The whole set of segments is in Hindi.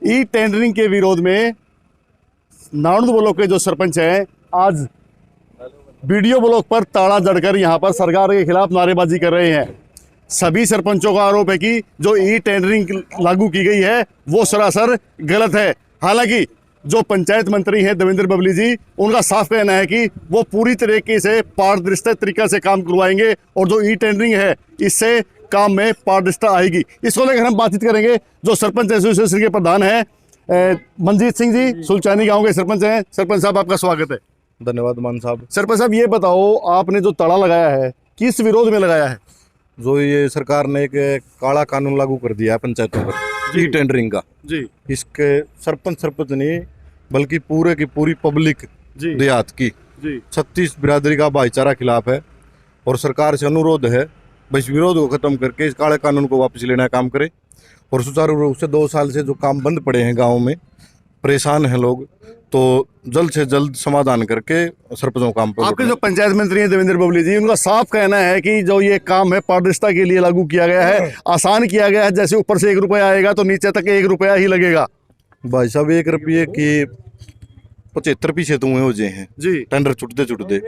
ई टेंडरिंग के विरोध में नारनौंद ब्लॉक के जो सरपंच हैं आज बीडीओ ब्लॉक पर ताला जड़कर यहाँ पर सरकार के खिलाफ नारेबाजी कर रहे हैं। सभी सरपंचों का आरोप है कि जो ई टेंडरिंग लागू की गई है वो सरासर गलत है। हालांकि जो पंचायत मंत्री हैं देवेंद्र बबली जी, उनका साफ कहना है कि वो पूरी तरीके से पारदर्शी तरीके से काम करवाएंगे और जो ई टेंडरिंग है इससे काम में पारदर्शिता आएगी। इसको लेकर हम बातचीत करेंगे। जो सरपंच एसोसिएशन के प्रधान हैं मनजीत सिंह जी, सुलचानी गांव के सरपंच हैं। सरपंच साहब आपका स्वागत है। धन्यवाद मान साहब। सरपंच साहब ये बताओ, आपने जो ताला लगाया है किस विरोध में लगाया है? जो ये सरकार ने एक काला कानून लागू कर दिया है पंचायतों पर ई टेंडरिंग का जी, इसके सरपंच नहीं बल्कि पूरे की पूरी पब्लिक देहात की जी 36 बिरादरी का भाईचारा खिलाफ है और सरकार से अनुरोध है भाई इस विरोध को खत्म करके इस काले कानून को वापस लेने का काम करे और सुचारू रूप से 2 साल से जो काम बंद पड़े हैं, गाँव में परेशान हैं लोग, तो जल्द से जल्द समाधान करके सरपंचों काम पर। आपके जो पंचायत मंत्री हैं देवेंद्र बबली जी, उनका साफ कहना है कि जो ये काम है पारदर्शिता के लिए लागू किया गया है, आसान किया गया है। जैसे ऊपर से 1 रुपया आएगा तो नीचे तक 1 रुपया ही लगेगा। भाई साहब 1 रुपये की 75 पैसे तो हुए हो जाए हैं जी, टेंडर छुटते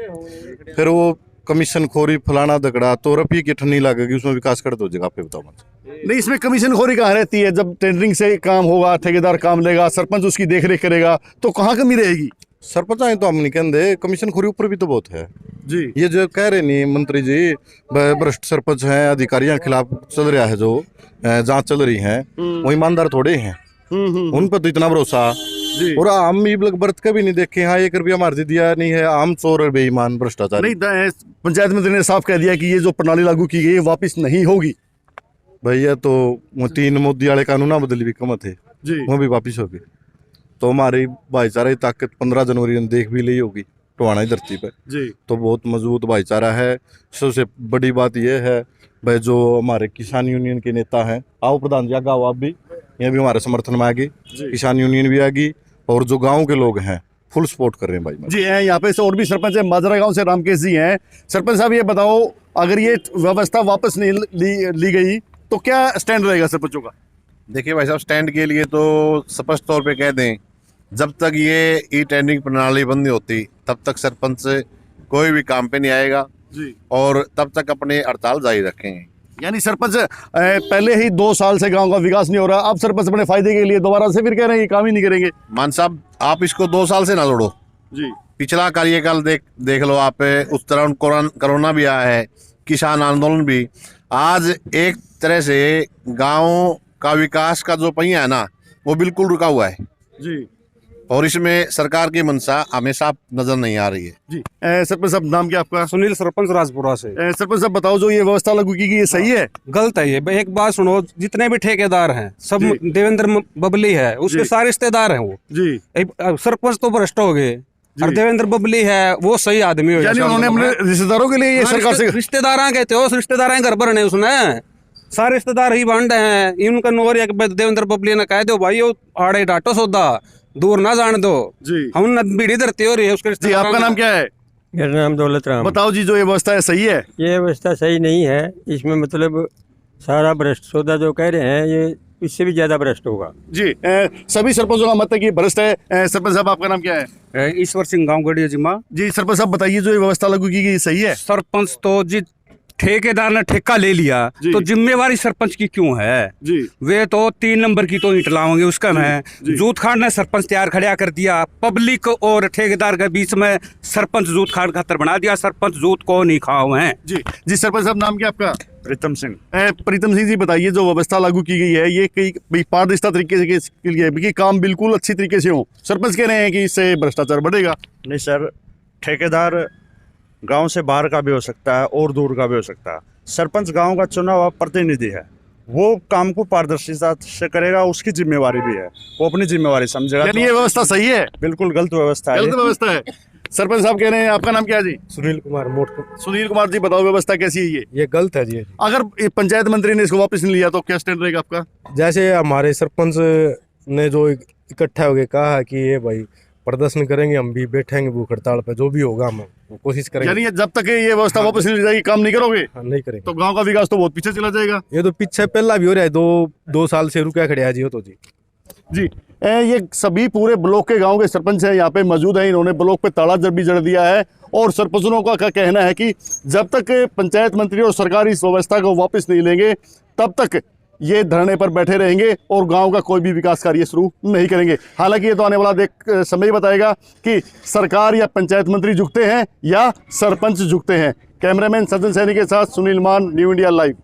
फिर वो कमीशन खोरी फलाना दगड़ा तो रुपये की ठन्नी लगेगी, उसमें विकास कर दो जगह पे। बताओ नहीं, इसमें कमीशन खोरी कहाँ रहती है? जब टेंडरिंग से काम होगा, ठेकेदार काम लेगा, सरपंच उसकी देखरेख करेगा, तो कहाँ कमी रहेगी? सरपंच आए तो हम नहीं कहते, कमीशन खोरी ऊपर भी तो बहुत है जी। ये जो कह रहे नहीं मंत्री जी, भ्रष्ट सरपंच हैं, अधिकारियों के खिलाफ चल रहा है जो जांच चल रही है, वो ईमानदार थोड़े हैं, उन पर तो इतना भरोसा। और हम भी व्रत कभी नहीं देखे, हाँ 1 रुपया मार दिया नहीं है, हम चोर बेईमान भ्रष्टाचार। नहीं, पंचायत मंत्री ने साफ कह दिया कि ये जो प्रणाली लागू की गई है वापिस नहीं होगी। भैया तो वो 3 मोदी वाले कानून बदली भी कम थे जी, वो भी वापिस होगी, तो हमारी भाईचारा की ताकत 15 जनवरी ने देख भी ली होगी टोहाना धरती पर जी। तो बहुत मजबूत भाईचारा है। सबसे बड़ी बात यह है भाई जो हमारे किसान यूनियन के नेता हैं, आओ प्रधान जी गाँव आप भी, ये भी हमारे समर्थन में आ गई, किसान यूनियन भी आ गई और जो गांव के लोग हैं फुल सपोर्ट कर रहे हैं भाई जी। यहाँ पे से और भी सरपंच है, माजरा गांव से रामकेश जी हैं। सरपंच साहब ये बताओ, अगर ये व्यवस्था वापस नहीं ली गई तो क्या स्टैंड रहेगा सरपंचों का? देखिए भाई साहब, स्टैंड के लिए तो स्पष्ट तौर पे कह दें, जब तक ये ई टेंडरिंग प्रणाली बंद नहीं होती तब तक सरपंच कोई भी काम पे नहीं आएगा जी, और तब तक अपने हड़ताल जारी रखेंगे। यानी सरपंच पहले ही 2 साल से गांव का विकास नहीं हो रहा, अब सरपंच अपने फायदे के लिए दोबारा से फिर कह रहे हैं कि काम ही नहीं करेंगे। मान साहब, आप इसको 2 साल से ना जोड़ो जी, पिछला कार्यकाल देख लो आप, उस तरह कोरोना भी आया है, किसान आंदोलन भी। आज एक तरह से गाँव का विकास का जो पहिया है ना वो बिल्कुल रुका हुआ है जी, और इसमें सरकार की मंशा हमें साफ नजर नहीं आ रही है जी। सरपंच साहब, नाम क्या आपका? सुनील, सरपंच राजपुरा से। सरपंच साहब बताओ, जो ये व्यवस्था लागू की गई ये सही है? गलत है ये। एक बात सुनो, जितने भी ठेकेदार हैं सब देवेंद्र बबली है उसके सारे रिश्तेदार हैं वो जी। सरपंच तो भ्रष्ट हो गए और देवेंद्र बबली है वो सही आदमी हो। यानी उन्होंने अपने रिश्तेदारों के लिए ये सरकार से रिश्तेदार कहते हो, रिश्तेदार घर भरने उसने सारे रिश्तेदार ही बांटे हैं। इनका नोर देवेंद्र बबली ने कह दो भाई वो आड़े डाटो सौदा दूर ना जान दो जी। हम बीड़ी धरती हो रही है उसके। जी, आपका नाम क्या है? मेरा नाम दौलत राम। बताओ जी, जो ये व्यवस्था है सही है? ये व्यवस्था सही नहीं है, इसमें मतलब सारा भ्रष्ट सौदा जो कह रहे हैं ये इससे भी ज्यादा भ्रष्ट होगा जी। सभी सरपंचों का मत है कि भ्रष्ट है। सरपंच साहब, आपका नाम क्या है? ईश्वर सिंह, गाँव गढ़िया जिमा। जी, सरपंच साहब बताइए, जो ये व्यवस्था लागू की गई सही है? सरपंच तो जी ठेकेदार ने ठेका ले लिया तो जिम्मेवारी सरपंच की क्यों है जी? वे तो 3 नंबर की तो ईंट लाओगे उसका में जूत खाड़ ने सरपंच तैयार खड़ा कर दिया, पब्लिक और ठेकेदार के बीच में सरपंच जूत खाड़ खातर बना दिया। सरपंच जूत को नहीं खाओ हैं। जी जी। सरपंच साहब, नाम क्या आपका? प्रीतम सिंह। प्रीतम सिंह जी बताइए, जो व्यवस्था लागू की गई है ये कई पारदर्शिता तरीके से के लिए कि काम बिल्कुल अच्छी तरीके से हो, सरपंच कह रहे हैं कि इससे भ्रष्टाचार बढ़ेगा। नहीं सर, ठेकेदार गांव से बाहर का भी हो सकता है और दूर का भी हो सकता है। सरपंच गांव का चुना हुआ प्रतिनिधि है, वो काम को पारदर्शिता से करेगा, उसकी जिम्मेवारी भी है, वो अपनी जिम्मेवारी समझेगा। यानी ये व्यवस्था सही है? बिल्कुल गलत व्यवस्था है। गलत व्यवस्था है। सरपंच साहब कह रहे हैं, आपका नाम क्या है जी? सुनील कुमार मोटको। सुनील कुमार जी, बताओ व्यवस्था कैसी है? ये गलत है जी। अगर पंचायत मंत्री ने इसको वापस नहीं लिया तो क्या स्टैंड रहेगा आपका? जैसे हमारे सरपंच ने जो इकट्ठा होके कहा है कि ये भाई प्रदर्शन करेंगे, हम भी बैठेंगे भूख हड़ताल पे, जो भी होगा हम कोशिश करेंगे। यानी जब तक ये व्यवस्था वापस नहीं ली जाएगी काम नहीं करोगे? हाँ, नहीं करेंगे तो गांव का विकास तो बहुत पीछे चला जाएगा। ये तो पीछे पहला भी हो रहा है, 2 साल से रुका खड़े है जी। हो तो जी जी ये सभी पूरे ब्लॉक के गांव के सरपंच हैं यहाँ पे मौजूद हैं। इन्होंने ब्लॉक पे ताला भी जड़ दिया है और सरपंचों का कहना है कि जब तक पंचायत मंत्री और सरकार इस व्यवस्था को वापस नहीं लेंगे तब तक ये धरने पर बैठे रहेंगे और गांव का कोई भी विकास कार्य शुरू नहीं करेंगे। हालांकि ये तो आने वाला समय ही बताएगा कि सरकार या पंचायत मंत्री झुकते हैं या सरपंच झुकते हैं। कैमरामैन सज्जन सैनी के साथ सुनील मान, न्यू इंडिया लाइव।